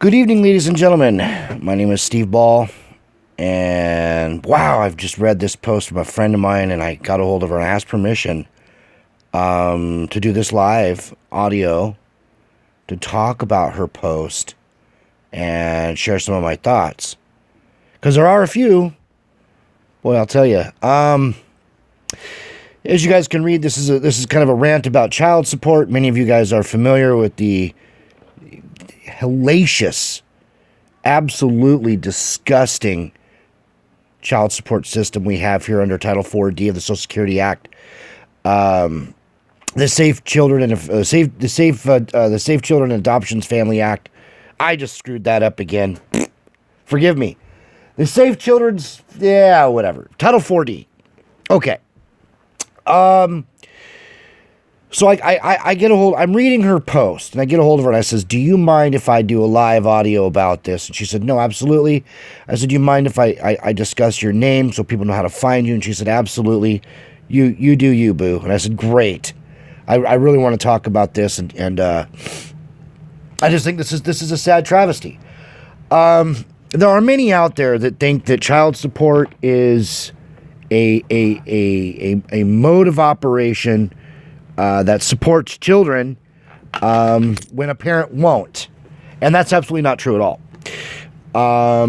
Good evening, ladies and gentlemen. My name is Steve Ball, and wow, I've just read this post from a friend of mine, and I got a hold of her and asked permission to do this live audio to talk about her post and share some of my thoughts. Because there are a few. Boy, I'll tell you. As you guys can read, this is kind of a rant about child support. Many of you guys are familiar with the hellacious, absolutely disgusting child support system we have here under Title 4D of the Social Security Act. The Safe Children and Safe Children and Adoptions Family Act. I just screwed that up again. Forgive me. The Safe Children's, yeah, whatever. Title 4D. Okay. So I get a hold, I'm reading her post, and I get a hold of her, and I says, do you mind if I do a live audio about this? And she said, no, absolutely. I said, do you mind if I discuss your name so people know how to find you? And she said, absolutely. You do you, boo. And I said, great. I really want to talk about this, and I just think this is a sad travesty. There are many out there that think that child support is a mode of operation that supports children when a parent won't, and that's absolutely not true at all.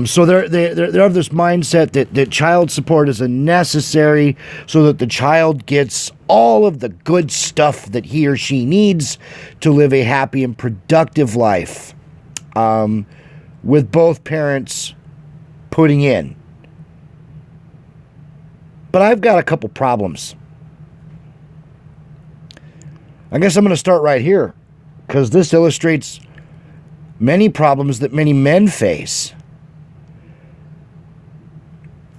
So they're of this mindset that child support is a necessary so that the child gets all of the good stuff that he or she needs to live a happy and productive life, with both parents putting in. But I've got a couple problems. I guess I'm going to start right here, because this illustrates many problems that many men face.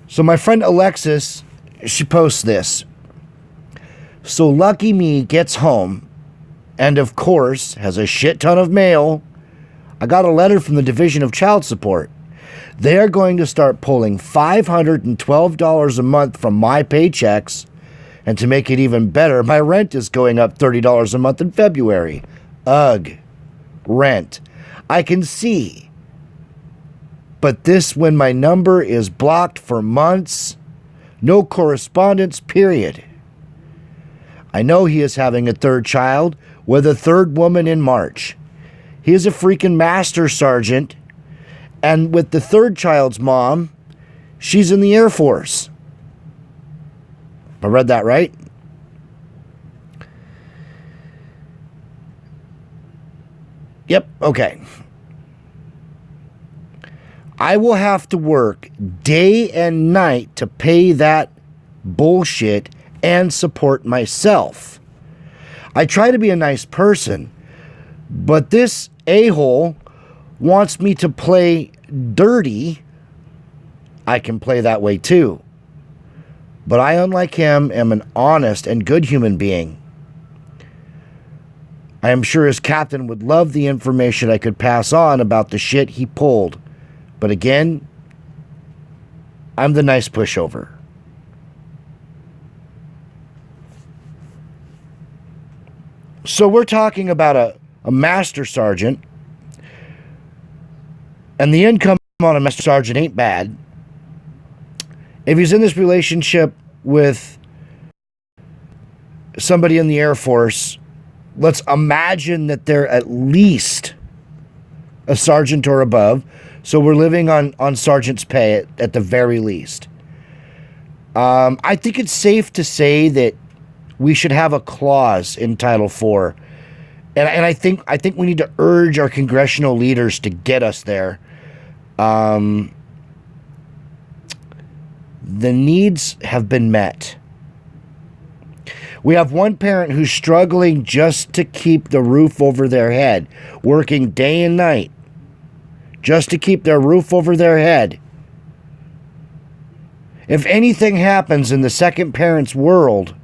So my friend Alexis, she posts this. So lucky me gets home, and of course has a shit ton of mail. I got a letter from the Division of Child Support. They are going to start pulling $512 a month from my paychecks. And to make it even better, my rent is going up $30 a month in February. Ugh. Rent. I can see. But this when my number is blocked for months. No correspondence, period. I know he is having a third child with a third woman in March. He is a freaking master sergeant. And with the third child's mom, she's in the Air Force. I read that right? Yep, okay. I will have to work day and night to pay that bullshit and support myself. I try to be a nice person, but this a-hole wants me to play dirty. I can play that way too. But I, unlike him, am an honest and good human being. I am sure his captain would love the information I could pass on about the shit he pulled. But again, I'm the nice pushover. So we're talking about a master sergeant, and the income on a master sergeant ain't bad. If he's in this relationship with somebody in the Air Force, let's imagine that they're at least a sergeant or above. So we're living on sergeant's pay at the very least. I think it's safe to say that we should have a clause in Title IV. And I think we need to urge our congressional leaders to get us there. The needs have been met. We have one parent who's struggling just to keep the roof over their head, working day and night, just to keep their roof over their head. If anything happens in the second parent's world,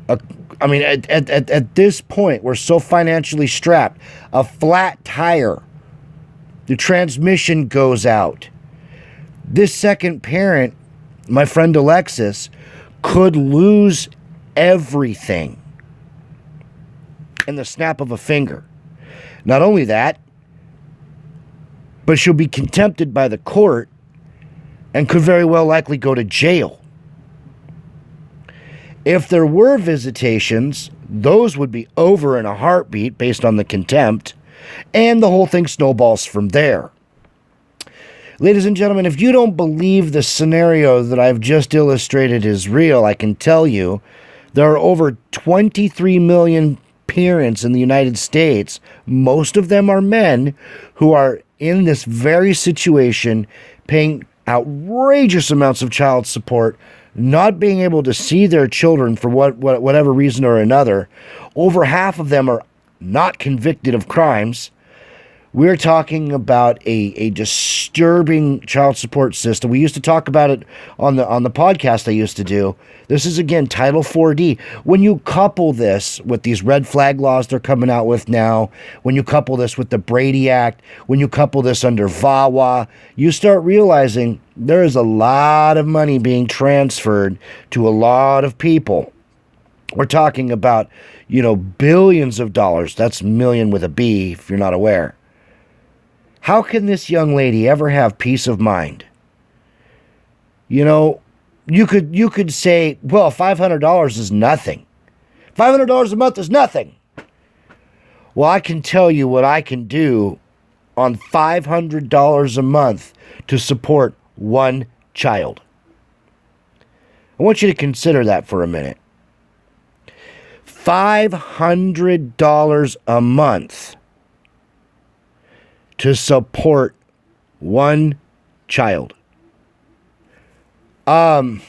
at this point, we're so financially strapped, a flat tire, the transmission goes out. This second parent, my friend Alexis, could lose everything in the snap of a finger. Not only that, but she'll be contempted by the court and could very well likely go to jail. If there were visitations, those would be over in a heartbeat based on the contempt, and the whole thing snowballs from there. Ladies and gentlemen, if you don't believe the scenario that I've just illustrated is real, I can tell you there are over 23 million parents in the United States, most of them are men, who are in this very situation, paying outrageous amounts of child support, not being able to see their children for whatever reason or another. Over half of them are not convicted of crimes. We're talking about a disturbing child support system. We used to talk about it on the podcast I used to do. This is, again, Title 4D. When you couple this with these red flag laws they're coming out with now, when you couple this with the Brady Act, when you couple this under VAWA, you start realizing there is a lot of money being transferred to a lot of people. We're talking about, billions of dollars. That's million with a B, if you're not aware. How can this young lady ever have peace of mind? You could say, well, $500 is nothing. $500 a month is nothing. Well, I can tell you what I can do on $500 a month to support one child. I want you to consider that for a minute. $500 a month to support one child. Let's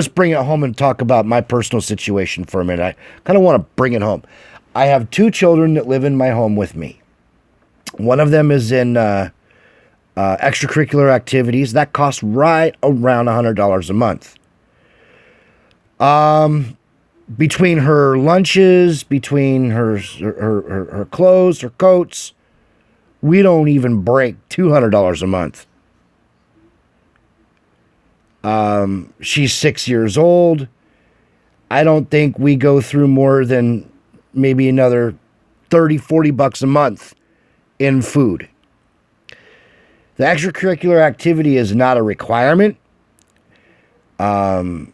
bring it home and talk about my personal situation for a minute. I kind of want to bring it home. I have two children that live in my home with me. One of them is in extracurricular activities. That costs right around $100 a month. Between her lunches, between her clothes, her coats, we don't even break $200 a month. She's 6 years old. I don't think we go through more than maybe another $30-40 a month in food. The extracurricular activity is not a requirement. So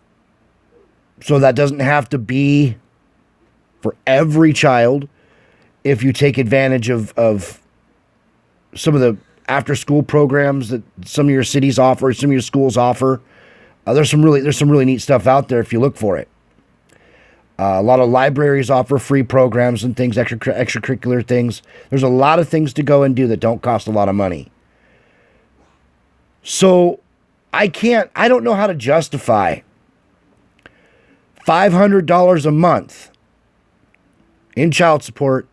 that doesn't have to be for every child. If you take advantage of some of the after-school programs that some of your cities offer, some of your schools offer, there's some really neat stuff out there if you look for it. A lot of libraries offer free programs and things, extracurricular things. There's a lot of things to go and do that don't cost a lot of money. So I don't know how to justify $500 a month in child support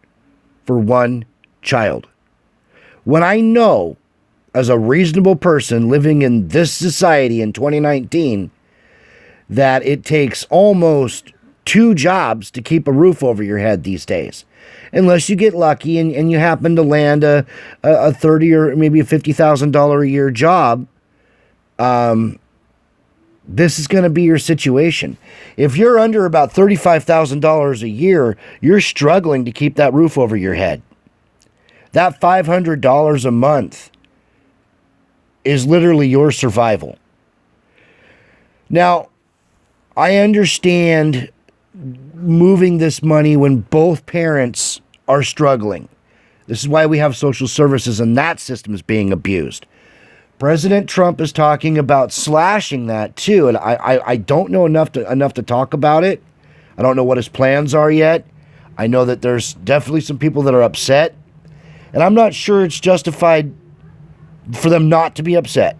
for one child, when I know, as a reasonable person living in this society in 2019, that it takes almost 2 jobs to keep a roof over your head these days. Unless you get lucky and you happen to land a $30,000 or maybe a $50,000 a year job, this is going to be your situation. If you're under about $35,000 a year, you're struggling to keep that roof over your head. That $500 a month is literally your survival. Now, I understand moving this money when both parents are struggling. This is why we have social services, and that system is being abused. President Trump is talking about slashing that too, and I don't know enough to talk about it. I don't know what his plans are yet. I know that there's definitely some people that are upset, and I'm not sure it's justified for them not to be upset.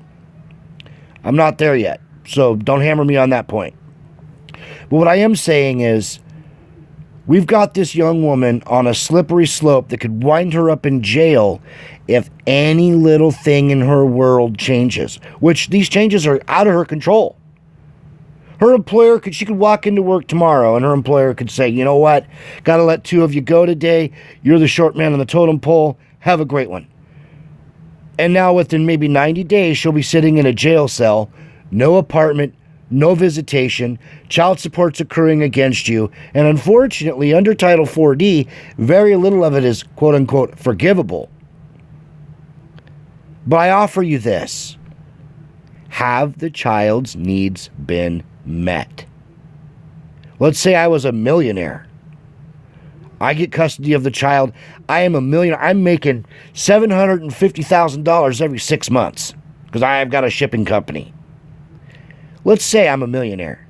I'm not there yet, so don't hammer me on that point. But what I am saying is, we've got this young woman on a slippery slope that could wind her up in jail if any little thing in her world changes, which these changes are out of her control. Her employer she could walk into work tomorrow and her employer could say, you know what, got to let 2 of you go today. You're the short man on the totem pole. Have a great one. And now within maybe 90 days, she'll be sitting in a jail cell, no apartment, no visitation, child support's occurring against you, and unfortunately, under Title 4D, very little of it is quote-unquote forgivable. But I offer you this. Have the child's needs been met? Let's say I was a millionaire. I get custody of the child. I am a millionaire. I'm making $750,000 every 6 months because I've got a shipping company. Let's say I'm a millionaire.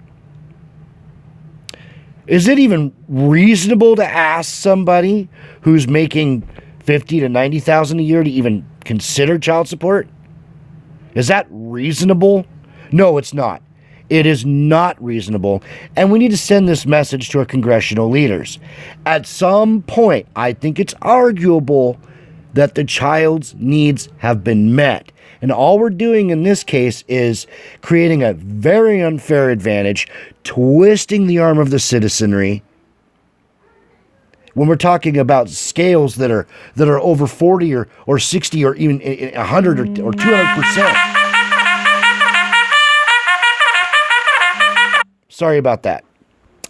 Is it even reasonable to ask somebody who's making $50,000 to $90,000 a year to even consider child support? Is that reasonable? No, it's not. It is not reasonable, and we need to send this message to our congressional leaders. At some point, I think it's arguable that the child's needs have been met. And all we're doing in this case is creating a very unfair advantage, twisting the arm of the citizenry. When we're talking about scales that are over 40 or 60 or even 100 or 200%. Sorry about that.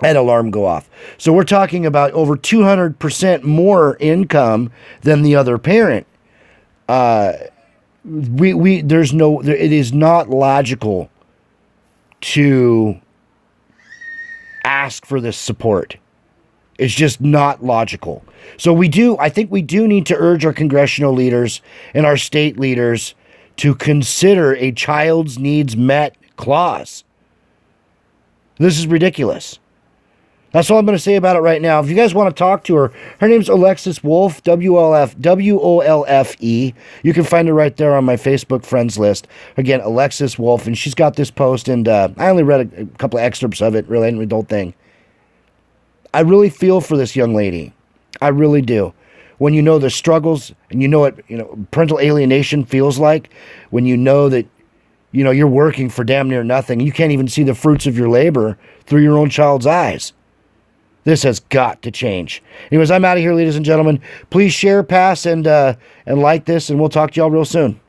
I had an alarm go off. So we're talking about over 200% more income than the other parent. It is not logical to ask for this support. It's just not logical. So I think we do need to urge our congressional leaders and our state leaders to consider a child's needs met clause. This is ridiculous. That's all I'm going to say about it right now. If you guys want to talk to her, her name's Alexis Wolfe, W-O-L-F-E. You can find her right there on my Facebook friends list. Again, Alexis Wolfe, and she's got this post, and I only read a couple of excerpts of it, really, I didn't read the whole thing. I really feel for this young lady. I really do. When you know the struggles, and you know what parental alienation feels like, when you know that you're working for damn near nothing. You can't even see the fruits of your labor through your own child's eyes. This has got to change. Anyways, I'm out of here, ladies and gentlemen. Please share, pass, and like this, and we'll talk to y'all real soon.